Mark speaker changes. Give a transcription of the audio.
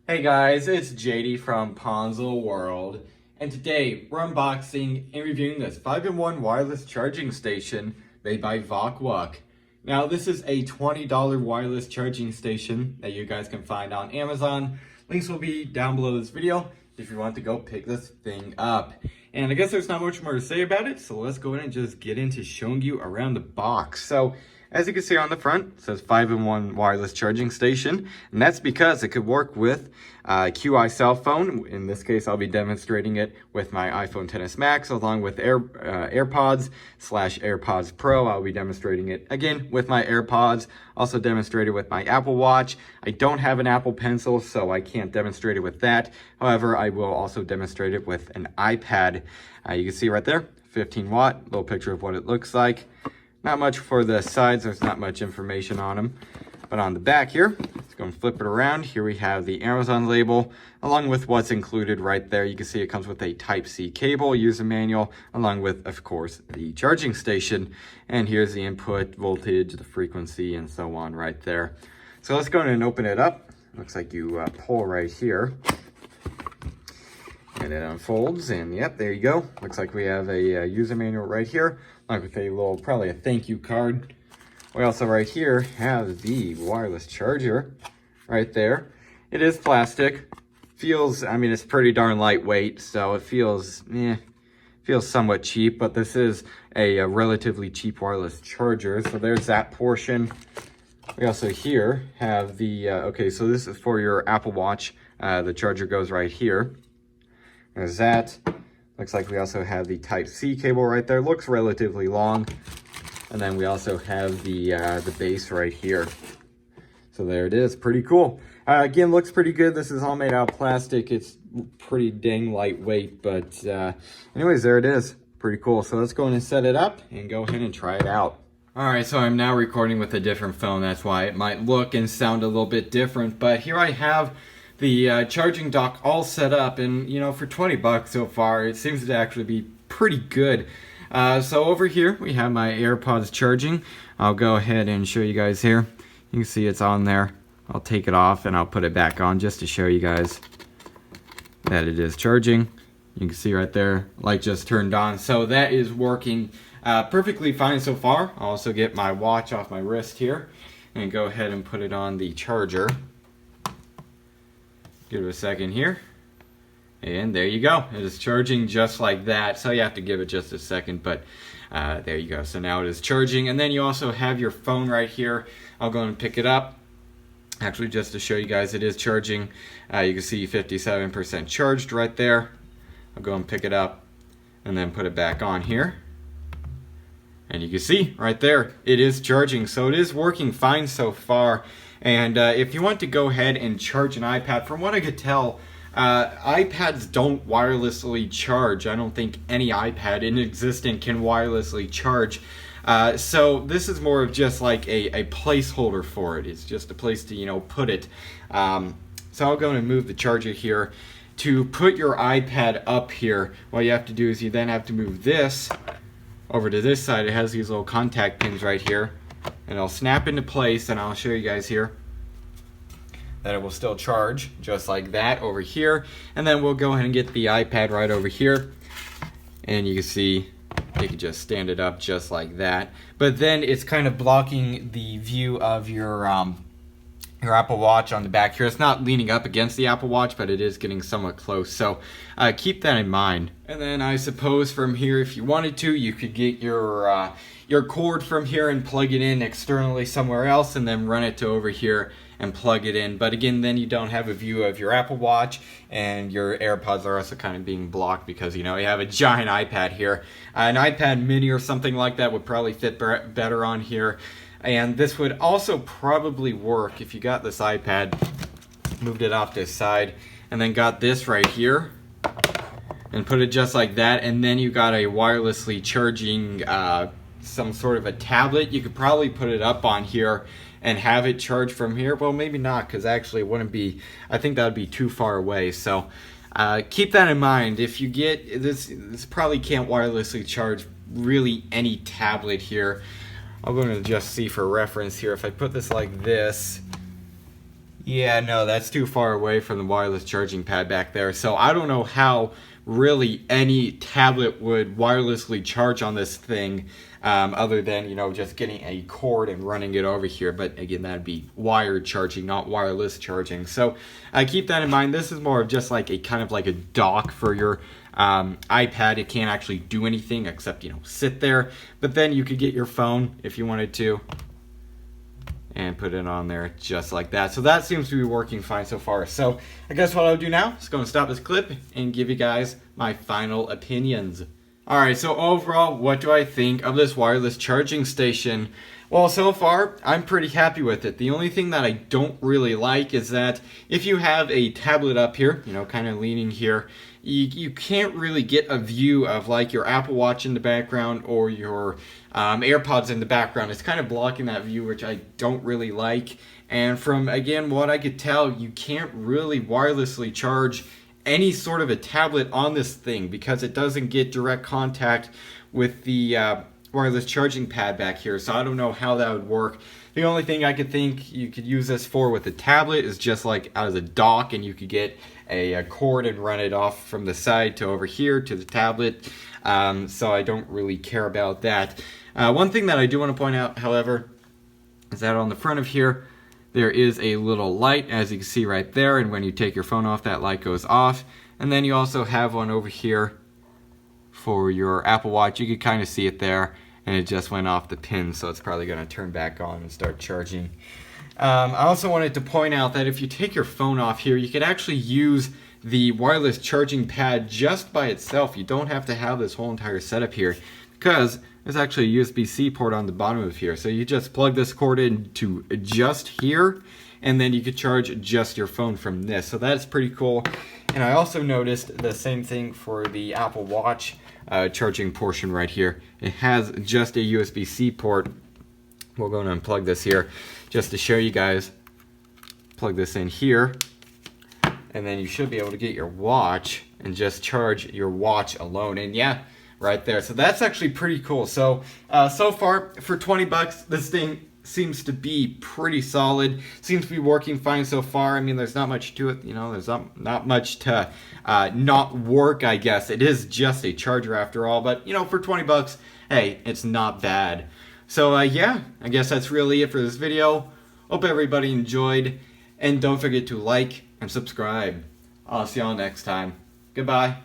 Speaker 1: Hey guys, it's JD from Ponzel World, and today we're unboxing and reviewing this 5-in-1 wireless charging station made by Vokwuk. Now this is a $20 wireless charging station that you guys can find on Amazon. Links will be down below this video if you want to go pick this thing up. And I guess there's not much more to say about it, so let's go ahead and just get into showing you around the box. So as you can see on the front, it says 5-in-1 wireless charging station, and that's because it could work with a QI cell phone. In this case, I'll be demonstrating it with my iPhone XS Max along with AirPods / AirPods Pro. I'll be demonstrating it again with my AirPods, also demonstrated with my Apple Watch. I don't have an Apple Pencil, so I can't demonstrate it with that. However, I will also demonstrate it with an iPad. You can see right there, 15 watt, little picture of what it looks like. Not much for the sides, there's not much information on them. But on the back here, let's go and flip it around. Here we have the Amazon label, along with what's included right there. You can see it comes with a Type-C cable, user manual, along with, of course, the charging station. And here's the input, voltage, the frequency, and so on right there. So let's go ahead and open it up. Looks like you pull right here. And it unfolds, and yep, there you go. Looks like we have a user manual right here, like with a little, probably a thank you card. We also right here have the wireless charger right there. It is plastic. Feels, I mean, it's pretty darn lightweight, so it feels somewhat cheap, but this is a relatively cheap wireless charger, so there's that portion. We also here have the, okay, so this is for your Apple Watch. The charger goes right here. There's that. Looks like we also have the Type-C cable right there. Looks relatively long. And then we also have the base right here. So there it is. Pretty cool. Again, looks pretty good. This is all made out of plastic. It's pretty dang lightweight. But anyways, there it is. Pretty cool. So let's go in and set it up and go ahead and try it out. Alright, so I'm now recording with a different phone. That's why it might look and sound a little bit different. But here I have the charging dock all set up, and you know, for 20 bucks so far, it seems to actually be pretty good. So over here we have my AirPods charging. I'll go ahead and show you guys here. You can see it's on there. I'll take it off and I'll put it back on just to show you guys that it is charging. You can see right there, light just turned on. So that is working perfectly fine so far. I'll also get my watch off my wrist here and go ahead and put it on the charger. Give it a second here, and there you go. It is charging just like that, so you have to give it just a second, but there you go. So now it is charging, and then you also have your phone right here. I'll go and pick it up. Actually, just to show you guys, it is charging. You can see 57% charged right there. I'll go and pick it up and then put it back on here. And you can see right there, it is charging, so it is working fine so far. And if you want to go ahead and charge an iPad, from what I could tell, iPads don't wirelessly charge. I don't think any iPad in existence can wirelessly charge. So this is more of just like a placeholder for it. It's just a place to, you know, put it. So I'll go and move the charger here. To put your iPad up here, what you have to do is you then have to move this over to this side. It has these little contact pins right here. And it'll snap into place, and I'll show you guys here that it will still charge just like that over here. And then we'll go ahead and get the iPad right over here, and you can see you can just stand it up just like that. But then it's kind of blocking the view of your Apple Watch on the back here. It's not leaning up against the Apple Watch, but it is getting somewhat close. So keep that in mind. And then I suppose from here, if you wanted to, you could get your cord from here and plug it in externally somewhere else, and then run it to over here and plug it in. But again, then you don't have a view of your Apple Watch, and your AirPods are also kind of being blocked because, you know, you have a giant iPad here. An iPad mini or something like that would probably fit better on here. And this would also probably work if you got this iPad, moved it off to the side, and then got this right here and put it just like that, and then you got a wirelessly charging some sort of a tablet. You could probably put it up on here and have it charge from here. Well, maybe not, because actually it wouldn't be, I think that would be too far away. So keep that in mind. If you get this probably can't wirelessly charge really any tablet here. I'm going to just see for reference here, if I put this like this, Yeah, no, that's too far away from the wireless charging pad back there. So I don't know how really any tablet would wirelessly charge on this thing, other than, you know, just getting a cord and running it over here. But again, that'd be wired charging, not wireless charging. So keep that in mind. This is more of just like a kind of like a dock for your iPad. It can't actually do anything except, you know, sit there. But then you could get your phone if you wanted to and put it on there just like that. So that seems to be working fine so far. So I guess what I'll do now is going to stop this clip and give you guys my final opinions. Alright, so overall, what do I think of this wireless charging station? Well, so far, I'm pretty happy with it. The only thing that I don't really like is that if you have a tablet up here, you know, kind of leaning here, you can't really get a view of like your Apple Watch in the background or your AirPods in the background. It's kind of blocking that view, which I don't really like. And from, again, what I could tell, you can't really wirelessly charge any sort of a tablet on this thing because it doesn't get direct contact with the wireless charging pad back here. So I don't know how that would work. The only thing I could think you could use this for with the tablet is just like as a dock, and you could get a cord and run it off from the side to over here to the tablet. So I don't really care about that. One thing that I do want to point out, however, is that on the front of here, there is a little light, as you can see right there, and when you take your phone off, that light goes off. And then you also have one over here for your Apple Watch. You can kind of see it there, and it just went off the pin, so it's probably going to turn back on and start charging. I also wanted to point out that if you take your phone off here, you could actually use the wireless charging pad just by itself. You don't have to have this whole entire setup here, because there's actually a USB-C port on the bottom of here. So you just plug this cord into just here, and then you could charge just your phone from this. So that's pretty cool. And I also noticed the same thing for the Apple Watch charging portion right here. It has just a USB-C port. We're going to unplug this here just to show you guys. Plug this in here, and then you should be able to get your watch and just charge your watch alone. And yeah, right there. So that's actually pretty cool. So so far for 20 bucks, this thing seems to be pretty solid. Seems to be working fine so far. I mean, there's not much to it, you know, there's not much to not work, I guess. It is just a charger after all, but you know, for 20 bucks, hey, it's not bad. So yeah, I guess that's really it for this video. Hope everybody enjoyed, and don't forget to like and subscribe. I'll see y'all next time. Goodbye.